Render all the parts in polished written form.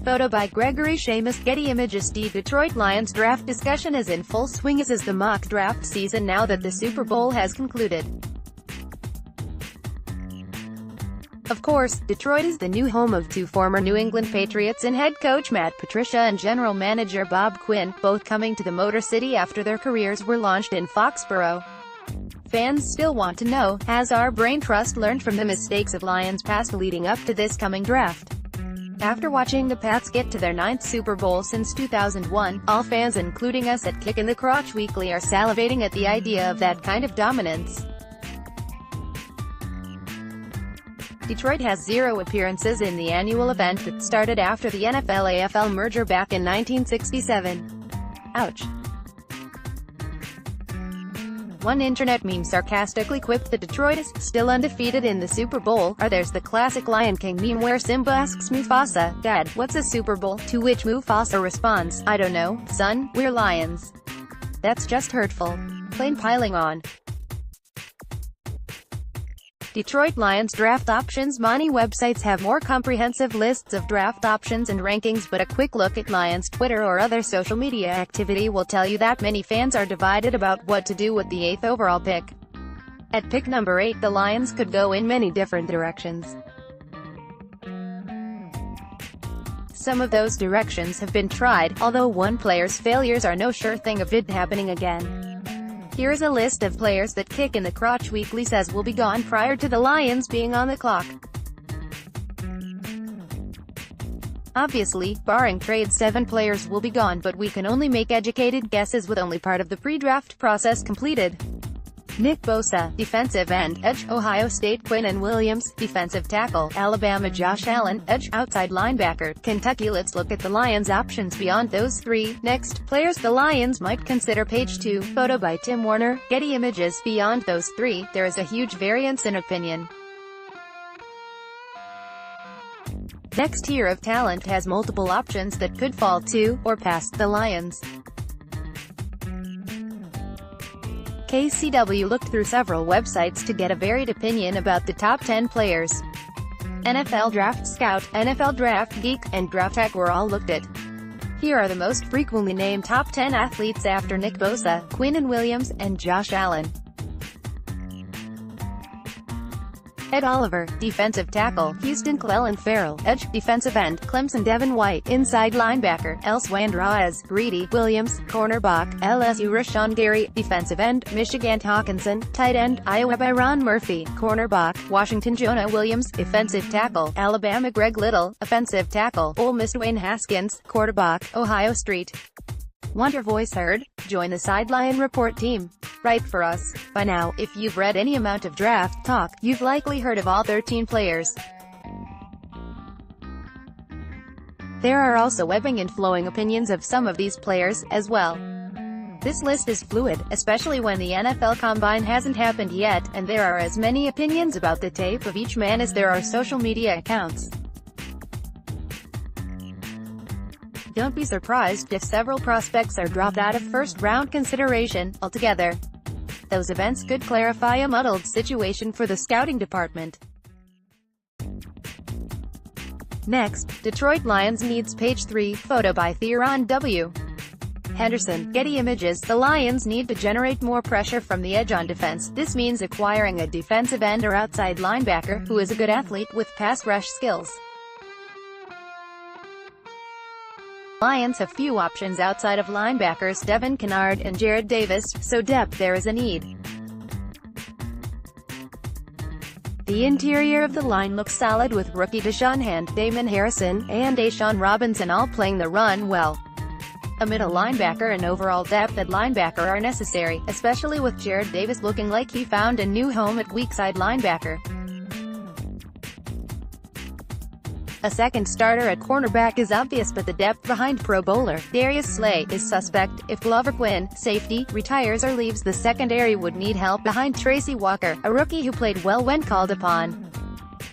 Photo by Gregory Shamus. Getty ImagesThe Detroit Lions draft discussion is in full swing as is the mock draft season now that the Super Bowl has concluded. Of course, Detroit is the new home of two former New England Patriots and head coach Matt Patricia and general manager Bob Quinn, both coming to the Motor City after their careers were launched in Foxboro. Fans still want to know, has our brain trust learned from the mistakes of Lions past leading up to this coming draft? After watching the Pats get to their 9th Super Bowl since 2001, all fans including us at Kick in the Crotch Weekly are salivating at the idea of that kind of dominance. Detroit has 0 appearances in the annual event that started after the NFL-AFL merger back in 1967. Ouch. One internet meme sarcastically quipped that Detroit is still undefeated in the Super Bowl, or there's the classic Lion King meme where Simba asks Mufasa, "Dad, what's a Super Bowl?" To which Mufasa responds, "I don't know, son, we're lions." That's just hurtful. Plain piling on. Detroit Lions draft options. Many websites have more comprehensive lists of draft options and rankings, but a quick look at Lions Twitter or other social media activity will tell you that many fans are divided about what to do with the 8th overall pick. At pick number 8, the Lions could go in many different directions. Some of those directions have been tried, although one player's failures are no sure thing of it happening again. Here is a list of players that Kick in the Crotch Weekly says will be gone prior to the Lions being on the clock. Obviously, barring trade, 7 players will be gone, but we can only make educated guesses with only part of the pre-draft process completed. Nick Bosa, defensive end, edge, Ohio State. Quinnen Williams, defensive tackle, Alabama. Josh Allen, edge, outside linebacker, Kentucky. Let's look at the Lions' options beyond those 3. Next, players the Lions might consider. Page 2, photo by Tim Warner, Getty Images. Beyond those 3, there is a huge variance in opinion. Next tier of talent has multiple options that could fall to, or past, the Lions. KCW looked through several websites to get a varied opinion about the top 10 players. NFL Draft Scout, NFL Draft Geek, and Draft Tech were all looked at. Here are the most frequently named top 10 athletes after Nick Bosa, Quinnen Williams, and Josh Allen. Ed Oliver, defensive tackle, Houston. Clelin Ferrell, edge, defensive end, Clemson. Devin White, inside linebacker, Elsewhere. Andraez, Greedy Williams, cornerback, LSU. Rashawn Gary, defensive end, Michigan. Hawkinson, tight end, Iowa. Byron Murphy, cornerback, Washington. Jonah Williams, defensive tackle, Alabama. Greg Little, offensive tackle, Ole Miss. Dwayne Haskins, quarterback, Ohio State. Want your voice heard? Join the Sideline Report team. Write for us. By now, if you've read any amount of draft talk, you've likely heard of all 13 players. There are also ebbing and flowing opinions of some of these players, as well. This list is fluid, especially when the NFL Combine hasn't happened yet, and there are as many opinions about the tape of each man as there are social media accounts. Don't be surprised if several prospects are dropped out of first-round consideration altogether. Those events could clarify a muddled situation for the scouting department. Next, Detroit Lions needs. Page 3, photo by Theron W. Henderson, Getty Images. The Lions need to generate more pressure from the edge on defense. This means acquiring a defensive end or outside linebacker, who is a good athlete with pass rush skills. Lions have few options outside of linebackers Devin Kennard and Jared Davis, so depth there is a need. The interior of the line looks solid with rookie Deshaun Hand, Damon Harrison, and Ashawn Robinson all playing the run well. A middle linebacker and overall depth at linebacker are necessary, especially with Jared Davis looking like he found a new home at weak side linebacker. A second starter at cornerback is obvious, but the depth behind Pro Bowler Darius Slay is suspect. If Glover Quinn, safety, retires or leaves the secondary, would need help behind Tracy Walker, a rookie who played well when called upon.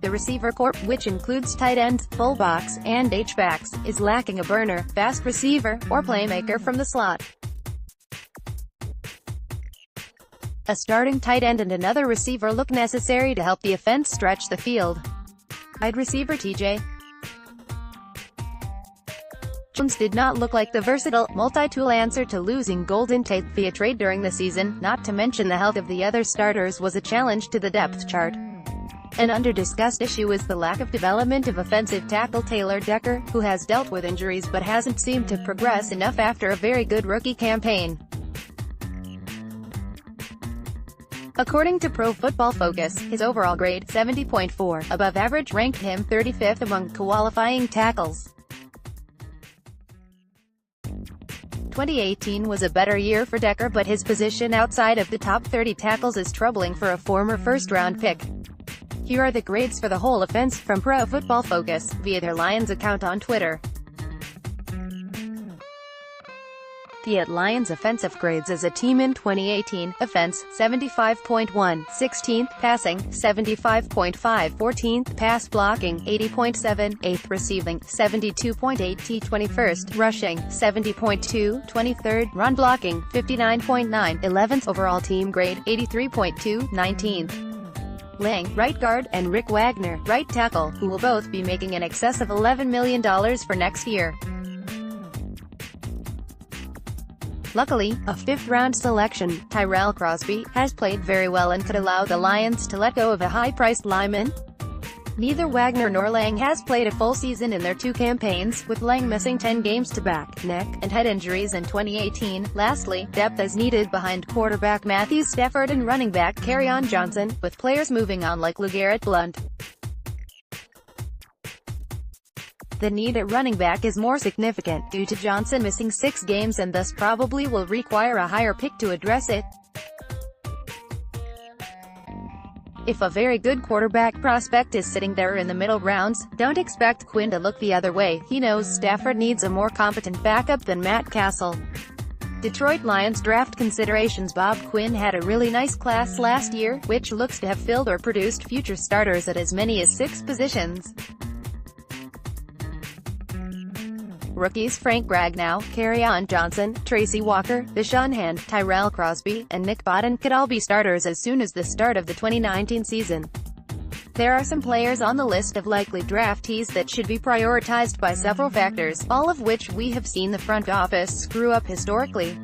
The receiver corps, which includes tight ends, fullbacks, and H-backs, is lacking a burner, fast receiver, or playmaker from the slot. A starting tight end and another receiver look necessary to help the offense stretch the field. Wide receiver T.J. Jones did not look like the versatile, multi-tool answer to losing Golden Tate via trade during the season, not to mention the health of the other starters was a challenge to the depth chart. An under-discussed issue is the lack of development of offensive tackle Taylor Decker, who has dealt with injuries but hasn't seemed to progress enough after a very good rookie campaign. According to Pro Football Focus, his overall grade, 70.4, above average, ranked him 35th among qualifying tackles. 2018 was a better year for Decker, but his position outside of the top 30 tackles is troubling for a former first-round pick. Here are the grades for the whole offense from Pro Football Focus, via their Lions account on Twitter. The Lions offensive grades as a team in 2018: offense, 75.1, 16th, passing, 75.5, 14th, pass blocking, 80.7, 8th, receiving, 72.8, T21st, rushing, 70.2, 23rd, run blocking, 59.9, 11th, overall team grade, 83.2, 19th. Lang, right guard, and Rick Wagner, right tackle, who will both be making in excess of $11 million for next year. Luckily, a fifth-round selection, Tyrell Crosby, has played very well and could allow the Lions to let go of a high-priced lineman. Neither Wagner nor Lang has played a full season in their two campaigns, with Lang missing 10 games to back, neck, and head injuries in 2018. Lastly, depth is needed behind quarterback Matthew Stafford and running back Kerryon Johnson, with players moving on like LeGarrette Blount. The need at running back is more significant, due to Johnson missing 6 games and thus probably will require a higher pick to address it. If a very good quarterback prospect is sitting there in the middle rounds, don't expect Quinn to look the other way. He knows Stafford needs a more competent backup than Matt Castle. Detroit Lions draft considerations: Bob Quinn had a really nice class last year, which looks to have filled or produced future starters at as many as 6 positions. Rookies: Frank Ragnow, Kerryon Johnson, Tracy Walker, Deshaun Hand, Tyrell Crosby, and Nick Bodden could all be starters as soon as the start of the 2019 season. There are some players on the list of likely draftees that should be prioritized by several factors, all of which we have seen the front office screw up historically.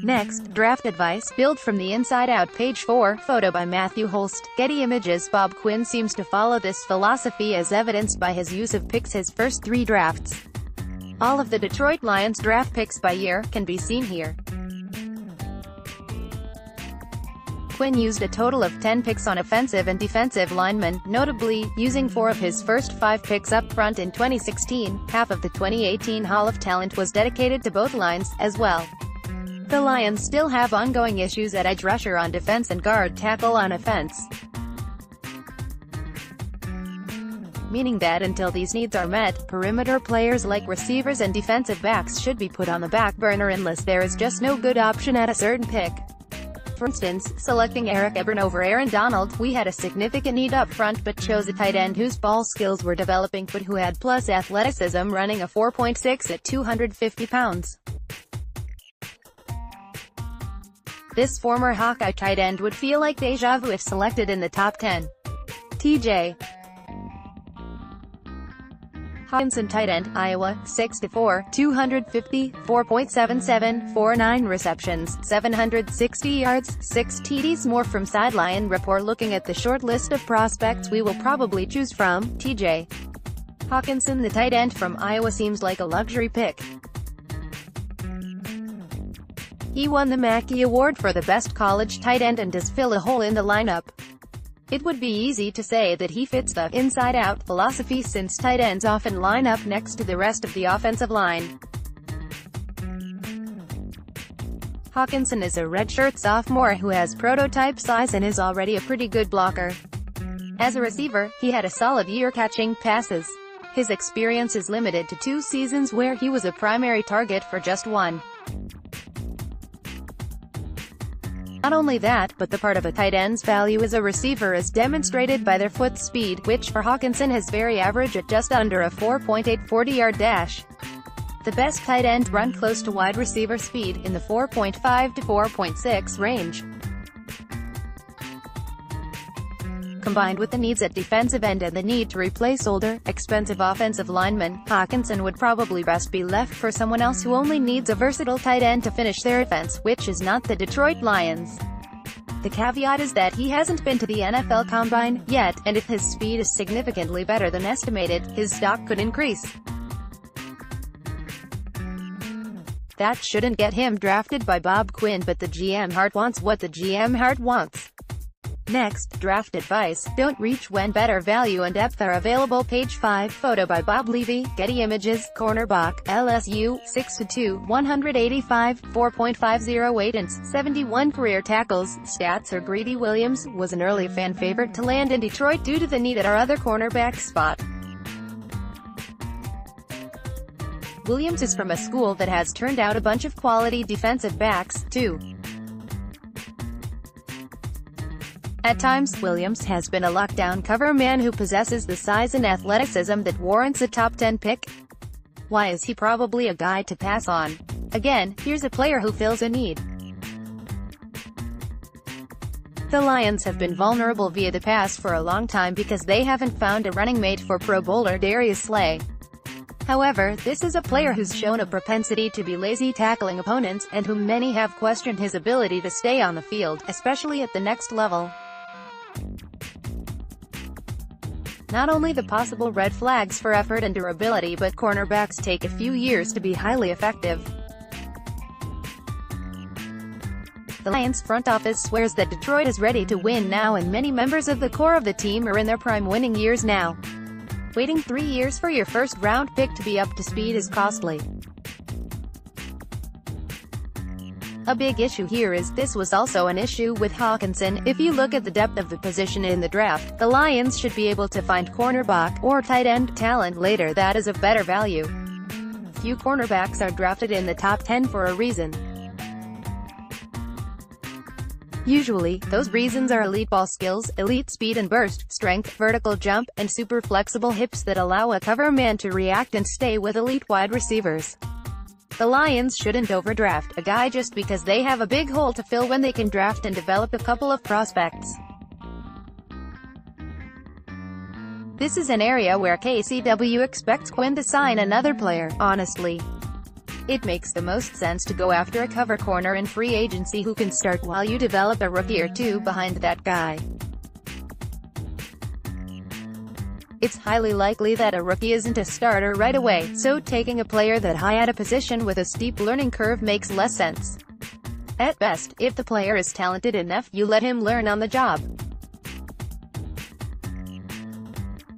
Next, draft advice, build from the inside out. Page 4, photo by Matthew Holst, Getty Images. Bob Quinn seems to follow this philosophy as evidenced by his use of picks his first 3 drafts. All of the Detroit Lions draft picks by year can be seen here. Quinn used a total of 10 picks on offensive and defensive linemen, notably, using 4 of his first 5 picks up front in 2016. Half of the 2018 Hall of Talent was dedicated to both lines, as well. The Lions still have ongoing issues at edge rusher on defense and guard tackle on offense, meaning that until these needs are met, perimeter players like receivers and defensive backs should be put on the back burner unless there is just no good option at a certain pick. For instance, selecting Eric Ebron over Aaron Donald, we had a significant need up front but chose a tight end whose ball skills were developing but who had plus athleticism, running a 4.6 at 250 pounds. This former Hawkeye tight end would feel like deja vu if selected in the top 10. T.J. Hockenson, tight end, Iowa, 6'4", 250, 4.77, 49 receptions, 760 yards, 6 TDs. More from Sideline Report. Looking at the short list of prospects we will probably choose from, T.J. Hockenson, the tight end from Iowa, seems like a luxury pick. He won the Mackey Award for the best college tight end and does fill a hole in the lineup. It would be easy to say that he fits the inside-out philosophy since tight ends often line up next to the rest of the offensive line. Hockenson is a redshirt sophomore who has prototype size and is already a pretty good blocker. As a receiver, he had a solid year catching passes. His experience is limited to 2 seasons where he was a primary target for just 1. Not only that, but the part of a tight end's value as a receiver is demonstrated by their foot speed, which for Hockenson is very average at just under a 4.8 40-yard dash. The best tight ends run close to wide receiver speed, in the 4.5 to 4.6 range. combined with the needs at defensive end and the need to replace older, expensive offensive linemen, Hockenson would probably best be left for someone else who only needs a versatile tight end to finish their offense, which is not the Detroit Lions. The caveat is that he hasn't been to the NFL Combine yet, and if his speed is significantly better than estimated, his stock could increase. That shouldn't get him drafted by Bob Quinn, but the GM heart wants what the GM heart wants. Next, draft advice: don't reach when better value and depth are available. Page 5, photo by Bob Levy, Getty Images, cornerback, LSU, 6'2", 185, 4.508 inches, 71 career tackles. Stats are Greedy Williams was an early fan favorite to land in Detroit due to the need at our other cornerback spot. Williams is from a school that has turned out a bunch of quality defensive backs, too. At times, Williams has been a lockdown cover man who possesses the size and athleticism that warrants a top 10 pick. Why is he probably a guy to pass on? Again, here's a player who fills a need. The Lions have been vulnerable via the pass for a long time because they haven't found a running mate for Pro Bowler Darius Slay. However, this is a player who's shown a propensity to be lazy tackling opponents, and whom many have questioned his ability to stay on the field, especially at the next level. Not only the possible red flags for effort and durability, but cornerbacks take a few years to be highly effective. The Lions front office swears that Detroit is ready to win now, and many members of the core of the team are in their prime winning years now. Waiting 3 years for your first-round pick to be up to speed is costly. A big issue here is, this was also an issue with Hockenson. If you look at the depth of the position in the draft, the Lions should be able to find cornerback or tight end talent later that is of better value. Few cornerbacks are drafted in the top 10 for a reason. Usually, those reasons are elite ball skills, elite speed and burst, strength, vertical jump, and super flexible hips that allow a cover man to react and stay with elite wide receivers. The Lions shouldn't overdraft a guy just because they have a big hole to fill when they can draft and develop a couple of prospects. This is an area where KCW expects Quinn to sign another player, honestly. It makes the most sense to go after a cover corner in free agency who can start while you develop a rookie or two behind that guy. It's highly likely that a rookie isn't a starter right away, so taking a player that high at a position with a steep learning curve makes less sense. At best, if the player is talented enough, you let him learn on the job.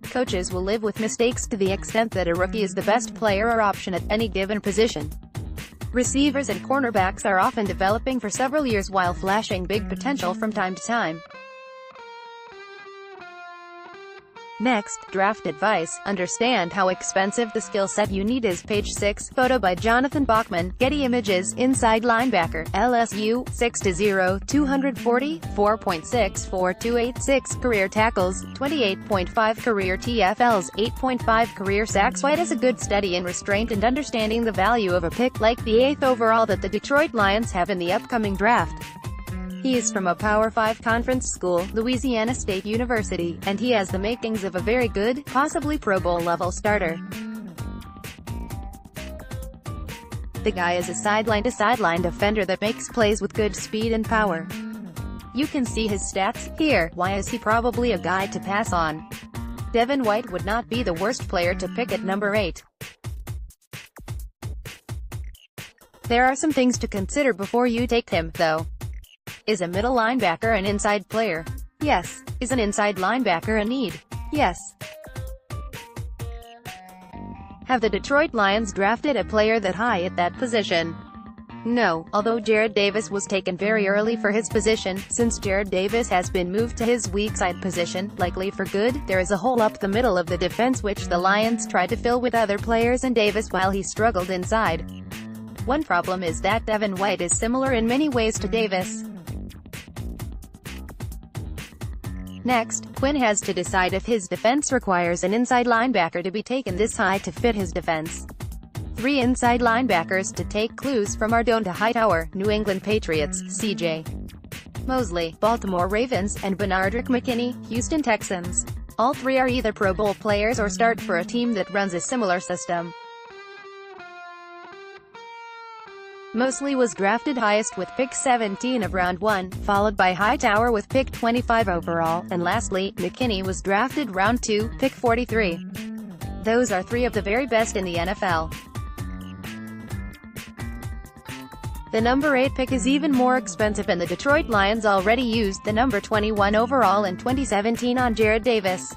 Coaches will live with mistakes to the extent that a rookie is the best player or option at any given position. Receivers and cornerbacks are often developing for several years while flashing big potential from time to time. Next, draft advice: understand how expensive the skill set you need is. Page 6, photo by Jonathan Bachman, Getty Images, inside linebacker, LSU, 6'0", 240, 4.6, 286 career tackles, 28.5 career TFLs, 8.5 career sacks. White has a good study in restraint and understanding the value of a pick, like the 8th overall that the Detroit Lions have in the upcoming draft. He is from a Power 5 conference school, Louisiana State University, and he has the makings of a very good, possibly Pro Bowl level starter. The guy is a sideline-to-sideline defender that makes plays with good speed and power. You can see his stats here. Why is he probably a guy to pass on? Devin White would not be the worst player to pick at number 8. There are some things to consider before you take him, though. Is a middle linebacker an inside player? Yes. Is an inside linebacker a need? Yes. Have the Detroit Lions drafted a player that high at that position? No, although Jared Davis was taken very early for his position. Since Jared Davis has been moved to his weak side position, likely for good, there is a hole up the middle of the defense which the Lions tried to fill with other players and Davis while he struggled inside. One problem is that Devin White is similar in many ways to Davis. Next, Quinn has to decide if his defense requires an inside linebacker to be taken this high to fit his defense. 3 inside linebackers to take clues from Ardone to Hightower, New England Patriots, CJ. Mosley, Baltimore Ravens, and Benardrick McKinney, Houston Texans. All three are either Pro Bowl players or start for a team that runs a similar system. Mosley was drafted highest with pick 17 of round 1, followed by Hightower with pick 25 overall, and lastly, McKinney was drafted round 2, pick 43. Those are three of the very best in the NFL. The number 8 pick is even more expensive, and the Detroit Lions already used the number 21 overall in 2017 on Jared Davis.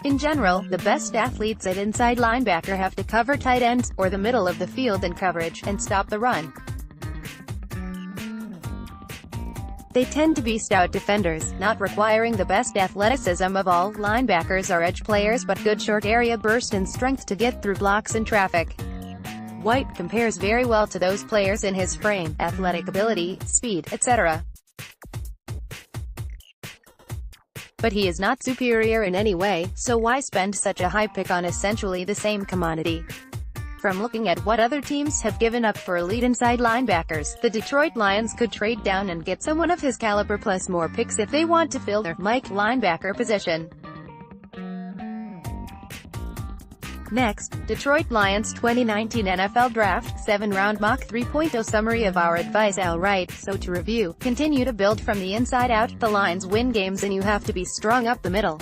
In general, the best athletes at inside linebacker have to cover tight ends, or the middle of the field in coverage, and stop the run. They tend to be stout defenders, not requiring the best athleticism of all. Linebackers are edge players but good short area burst and strength to get through blocks and traffic. White compares very well to those players in his frame, athletic ability, speed, etc. But he is not superior in any way, so why spend such a high pick on essentially the same commodity? From looking at what other teams have given up for elite inside linebackers, the Detroit Lions could trade down and get someone of his caliber plus more picks if they want to fill their Mike linebacker position. Next, Detroit Lions 2019 NFL Draft 7-round mock 3.0 summary of our advice. Alright, so to review, continue to build from the inside out. The Lions win games and you have to be strong up the middle.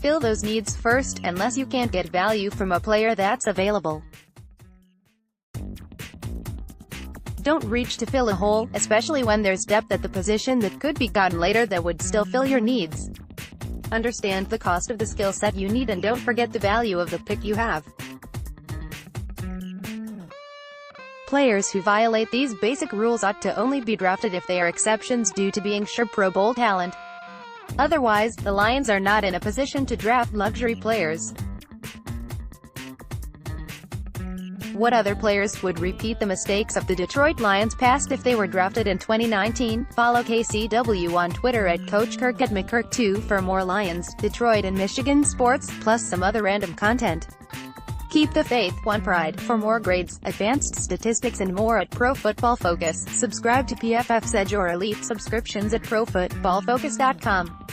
Fill those needs first, unless you can't get value from a player that's available. Don't reach to fill a hole, especially when there's depth at the position that could be gotten later that would still fill your needs. Understand the cost of the skill set you need and don't forget the value of the pick you have. Players who violate these basic rules ought to only be drafted if they are exceptions due to being sure Pro Bowl talent. Otherwise, the Lions are not in a position to draft luxury players. What other players would repeat the mistakes of the Detroit Lions past if they were drafted in 2019? Follow KCW on Twitter at CoachKirk@McKirk2 for more Lions, Detroit and Michigan sports, plus some other random content. Keep the faith, one pride. For more grades, advanced statistics and more at Pro Football Focus, subscribe to PFF's Edge or Elite subscriptions at ProFootballFocus.com.